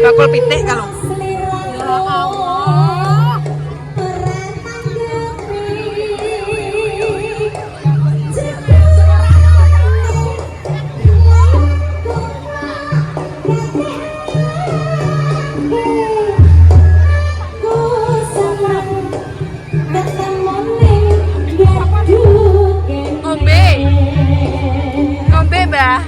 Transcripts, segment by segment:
bakul pitik kalau. Ya Allah. Ngombe. Ngombe, Mbah.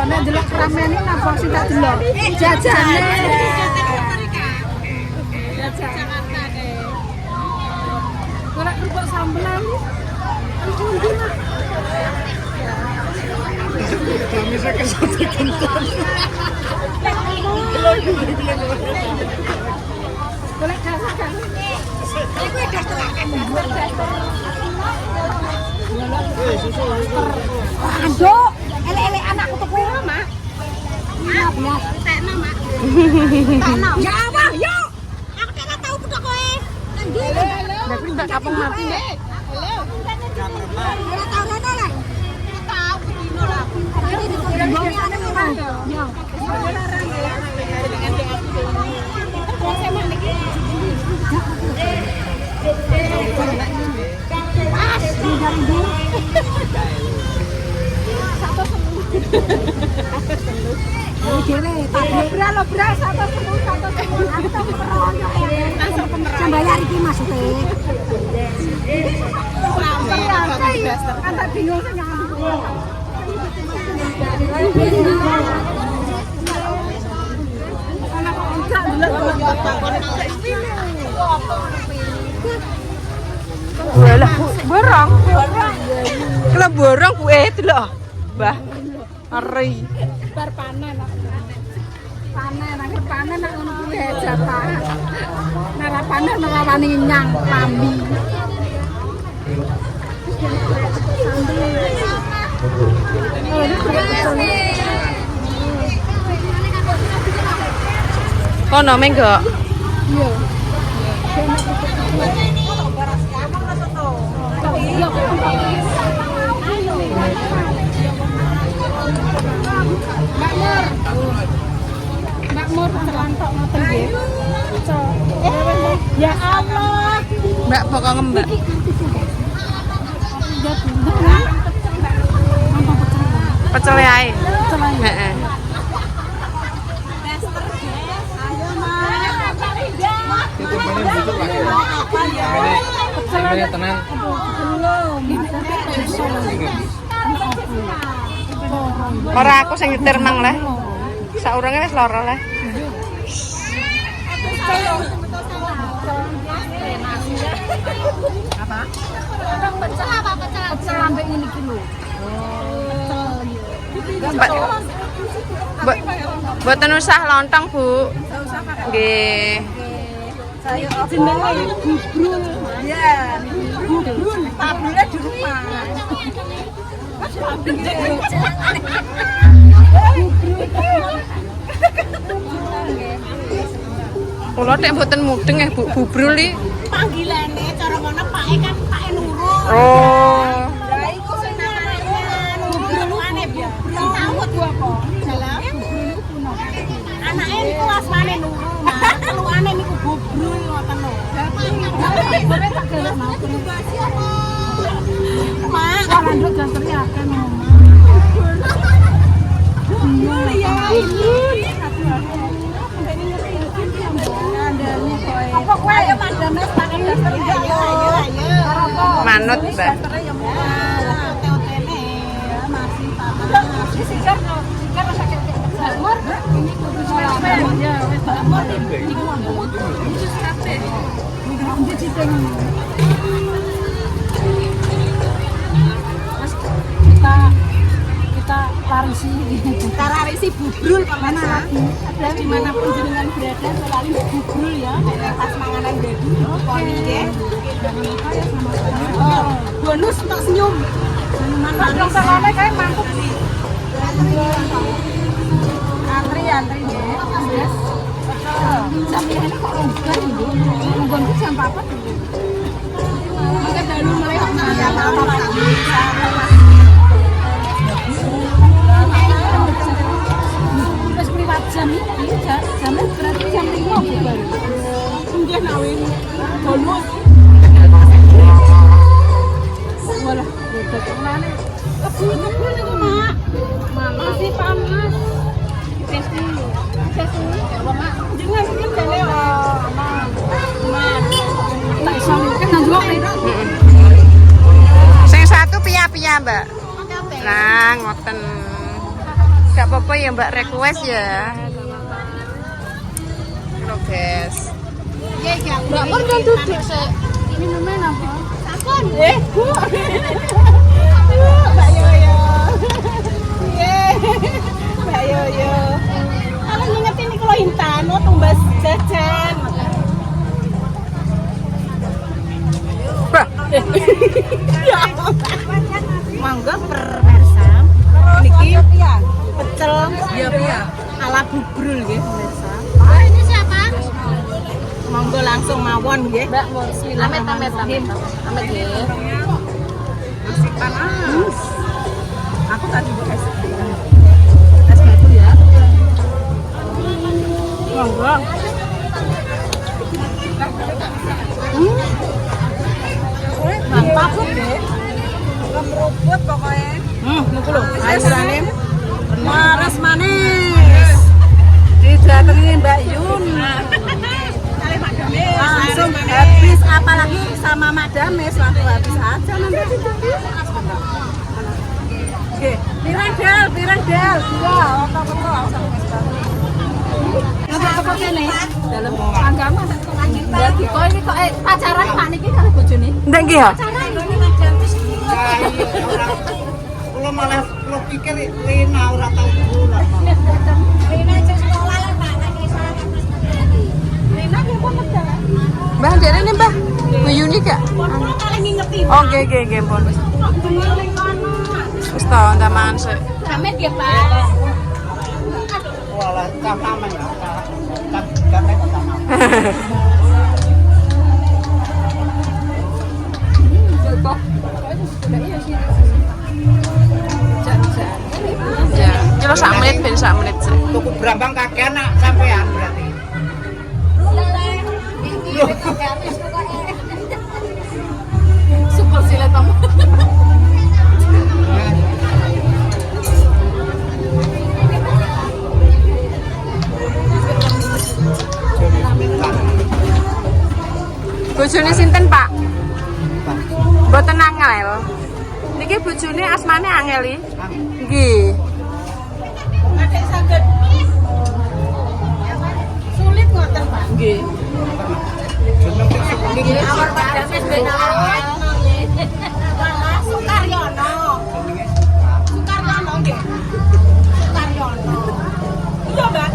Nek delok ramen iki napa sing tak delok? Jajane. Jajanane. Ora kerupuk sambelan. Endi mah? Kami sakit sate kentang. Boleh kasih kan? Iku daster. Aduh, elek-elek anakku tuku ora, Mak. 15. Tekno, Mak. Tekno. Ya apa? Yuk. Aku ora tau pedhok kowe. Endi? Lah kuwi mbak kapung mati, Nek. Halo. Ora tau ngono lah. Tau dino lah. Jadi digoyang ane ora. Yo. Mas, dari satu semua. Dewe, tak bra lo bra satu semua. Aku tak keroyok ya. Langsung bayar iki maksude. Kan tak bingung sing anak kok enggak Walah, borong. Kalau borong kuwe delok. Mbah. Ari. bar panen. Panen, akhir panen nek ngono kuwi jatah. Nek ora panen ora wani nyang lambi. Kono menggo. Iya. Makmur celantok ngoten nggih. Ya Allah. Mbak pokok ngembak. Pecel ae. Heeh. Tenang. Ora aku sing nyetir mang leh. Saurunge wis lara leh. Apa? Pecel apa pecel? Pecel sampai ini kilo. Mboten usah lontong, Bu. Nggih. Saya jenenge bubrul. Iya, bubrul. Pabrulnya di rumah. Kula nek mboten mudeng Bu, bubrul iki. Panggilane cara ngono Pake kan Pake Nurul. Oh. Lah iku sing namanya Nurul ya. Tahu gua kok. Dalam anake niku asmane Nurul, Mas. Keluane niku Bubrul ngoten lho. Mak, Landruk jantere akeh ngomong. iya. Apa kowe ayo Madam Mes pakai daster iki ayo. Manut, Mbak. Ya murah. Teotene masih panas. Sikar sakit jamur. Ini kudu salah. Ya, wis jamur niku ngomong. Wis kabeh. Ndi citeng. Mas kita larisi bubrul kemana lagi? Dimanapun jenengan berada selalu bubrul ya. Pas manganan jadi poni nggih. Jangan lupa ya sama Oh, bonus untuk senyum. Senyuman manis. salane kae mantep. Antri nggih. Yes. Sampeyan kok longgar lho. Longgar ku jam 4 lho. Mangke dalu mulai Ya apa wis priwat jam iki jam berarti jam 5 bubar. nggih nawin. Bonus. Walah, bodot ngene. Kebul niku, Mak. Masih panas. Tes dulu. Ya, Mak. Jenengan iki jane aman. Tak iso kan njaluk itu. Sing satu piye-piye, Mbak? Nah, ngoten. Gak apa-apa ya, Mbak, request ya. Lho, guys. Nggih, Kak. Mbak Pur kan duduk sik. Minumnya apa? Sampun. Bu. Mbak Yoyo. Nggih. Mbak Yoyo. Kalau ngingetin niku lho Intan, tumbas jajan. Ya. Mangga permersa. Niki pecel ya ala bubrul nggih pemirsa. Ini siapa? Monggo langsung mawon nggih. Mbak, bismillahirrahmanirrahim. Amit nggih. Masih panas. Aku tadi buat es batu ya. Monggo. Mantap deh. Keruput pokoknya. Niku lho, sayurane manis manis. Didatangi Mbak Yun. Langsung habis, apalagi sama Madam Mes langsung habis aja nanti. Oke, pirang del. Dua, otot-otot langsung wis banget. Apa kene? Dalam agama tak lagi kok ini kok pacaran Pak niki karo bojone. Ndek nggih ya? Pacaran lho ini Madam wis Kulo malah kulo pikir Lina ora tau bulan. Rina cek sekolah lah Pak, lagi salah terus. Rina ki pun jalan. Mbah, jare nih, Mbah. Bu Yuni gak? Pun paling ngingeti. Oh, nggih, pun. Dengar ning kono. Wis to, ndaman sik. Sampe nggih Pak. Walah camamen ya. Kan kok camamen. Ya, kira sak menit ben sak menit sik. Tuku brambang kakean nak sampean berarti. super silet kamu. Bojone sinten, Pak? Mboten angel. Niki bojone asmane Angeli. Nggih. Adek saged sulit ngoten, Pak. Nggih. Nggih, awal padha wis beda. Sukaryono. Sukaryono nggih. Sukaryono. Iya, Mbak.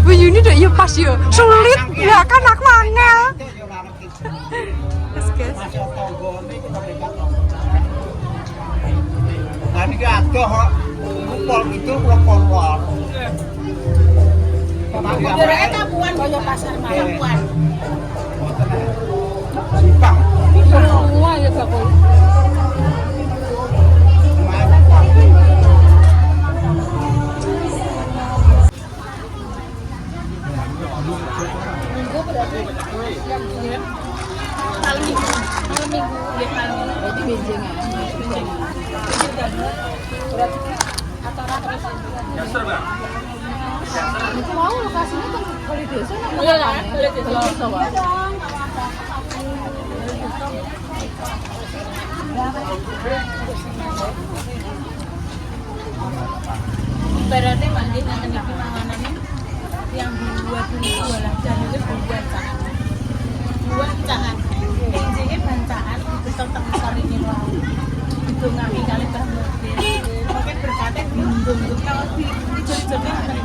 Bu Yuni dok ya pas ya. Sulit. Ya kan aku angel. Guys. Nah ini adoh kok pol itu pol. Berarti Kapuan kaya pasar Kapuan. Simpang. Semua ya Bapak. Minggu berarti yang dia malam minggu dia malam berarti benjing ya. Berarti acara terus. Itu mau lokasinya kan Kali Desa. Iya lah, Kali Desa. Berarti Mbak Di nanti penanganannya yang buat dulu lah dan itu buat cahan intinya bancaan betul terbesar ini loh itu ngami kali banget mungkin berkata bindung kalau di jari-jari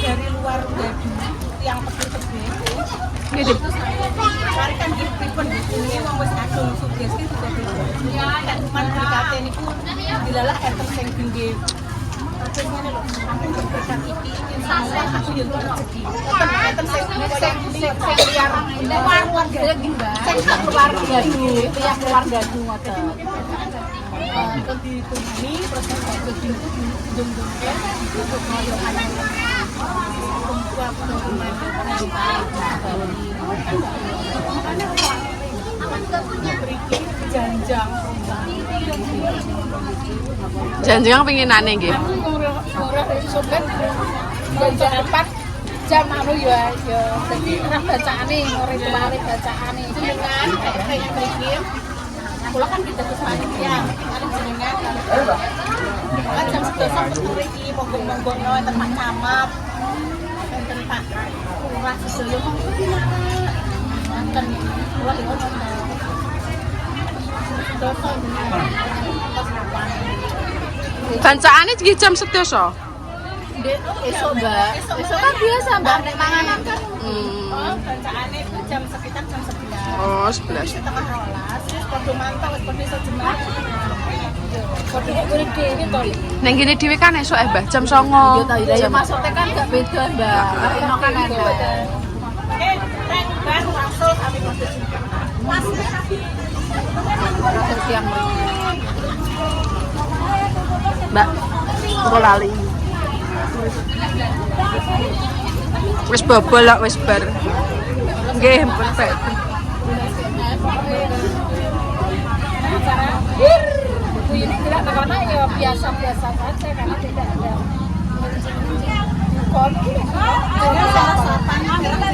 dari luar dari yang tepi-tepi itu cari kan event di sini membuat adung sugesti juga ya dan cuma berkata ini pun dilalah enter sing tinggi terusnya loh sampai berkat iki semua aku yang rezeki enten sing liar keluarga sing keluarga itu ya keluarga ngoten terus ditemani proses rezeki itu dijung-jungke untuk ngoyokan perempuan teman-teman janjang Janjang pengenane nggih. Murah sobat janjang 4 jam anu ya dadi ora bacaane ngori bacaane jenengan kayak mriki kula kan kita ke panitia kali jenengan kan jam 11 mriki monggo-monggo enten Pak Camat enten Pak Lurah sedaya monggo enten kula ngono Bancaane iki jam 11. Esok Mbak, esok kan biasa Mbak nek manganan kan. Bancaane jam sekitar jam 11. Oh, 11. Setengah 12, wis padha mantau wis padha iso jemaah. Padha urip dhewe to. Neng kene dhewe kan esuk Mbah jam 09.00. Yo ta ya maksudnya kan gak beda Mbak. Ono kan ada. Nek baru langsung kami padha jemaah. Mas yang Mbak, kok lali. Wis bobol kok wis bar. Nggih, perfect. ini tidak karena ya biasa-biasa saja karena tidak ada.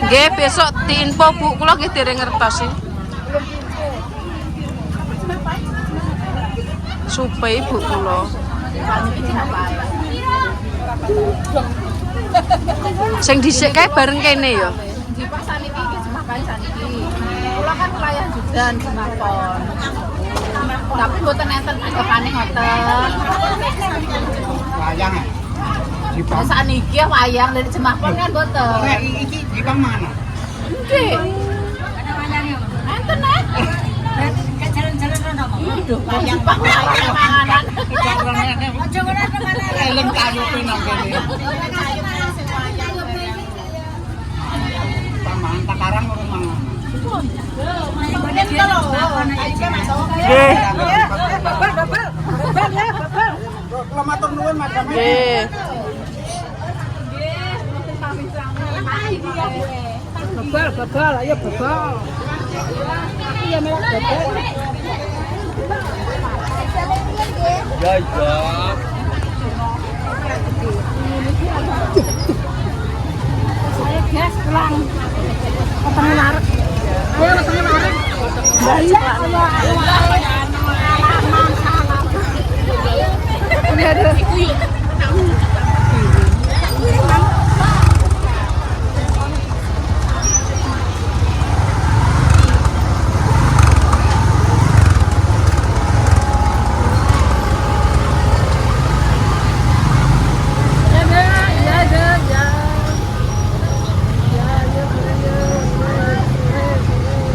Nggih, besok diinfo Bu, kula nggih dereng ngertos sih. Supe ibu kula. Sing dhisik kae bareng kene ya. Di pas saniki iki semakan saniki. Kula kan layan judan semakon. Tapi mboten enten panjokane ngoten. Wayang ya? Ya saniki wayang dari Jemakon kan mboten. Nek iki di bang mana? Nggih. Enten nek. Kayak jalan-jalan rono. Aduh, wayang panganan. Aja ngono kemana. Elem kayu pe nang kene. Pamangan takarang ora mangan. Nggih. Kula matur nuwun Madam. Nggih. Bebal, ayo bebal. Iya merah bebal. Ya iya. Saya gas pulang. Ketemu larik. Ayo ketemu larik.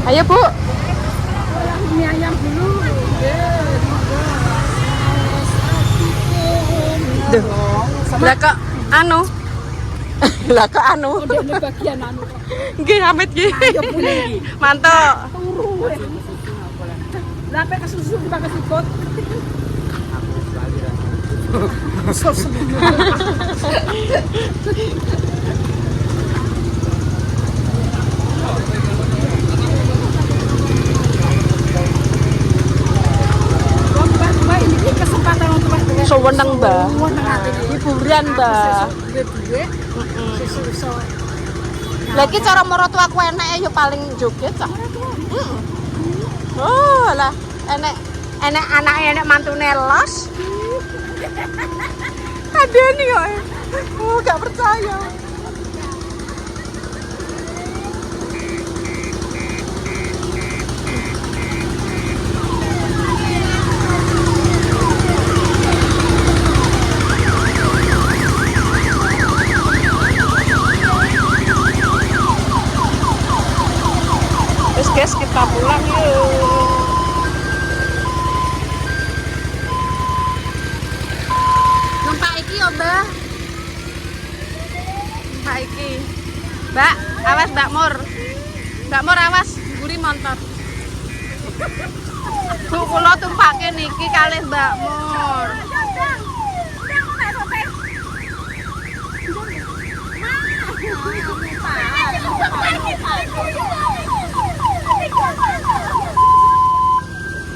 Ayo Bu. Mie ayam dulu. Duh. Lah kok anu. Lah kok anu. Ini bagian anu. Nggih Hamid nggih. Mantap. Turu. Lah pe kesusu pakai sikut. Ini kesempatan untuk Sewenang Mbah. Hiburan Mbah. Lagi cara merotu aku enak ya paling joget cak. Oh lah enak anak enak mantune los. Ada nih kok. Oh gak percaya. Guys, kita pulang yuk. Numpak iki ya, Mbak. Numpak iki. Mbak, awas Mbak Mur. Mbak Mur awas, mburi motor. Bu kula tumpake niki kalih Mbak Mur.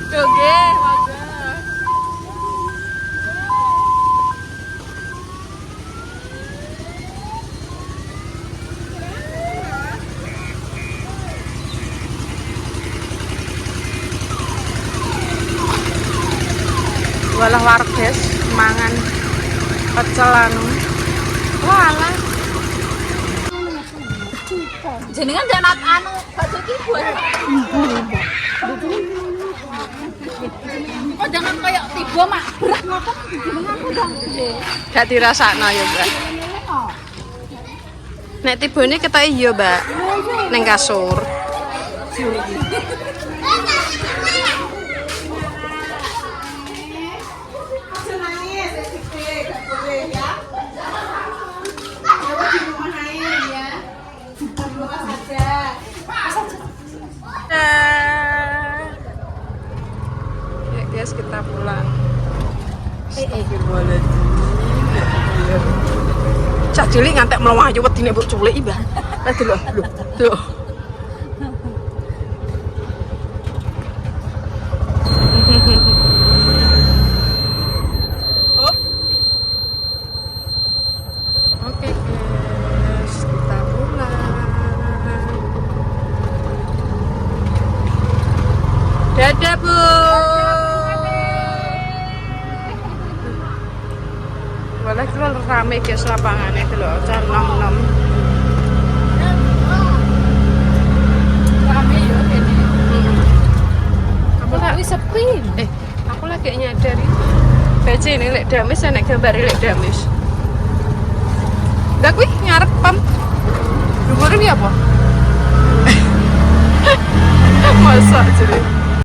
Oke, monggo. Walah warges mangan pecel anu. Walah. Jenengan jangan anu bakso iki buat. Oh jangan kayak tiba mak berat ngotot jenengan aku dong. Gak dirasakno ya, Mbak. Nek tibane ketok iya, Mbak. Ning kasur. Ya guys, kita pulang. Cak cilik ngantek mlawah aja wedine mbok culik iki, Mbah. Lah delok, lho. Oke guys, kita pulang. Dadah Bu. Walah itu rame guys lapangannya itu loh, car nom-nom. Rame ya ini. Aku lagi sepi. Aku lagi nyadari. PC ini lek damis enak gambar lek damis. Ndak kuwi ngarep pam. Dhuwur iki apa? Masa jadi.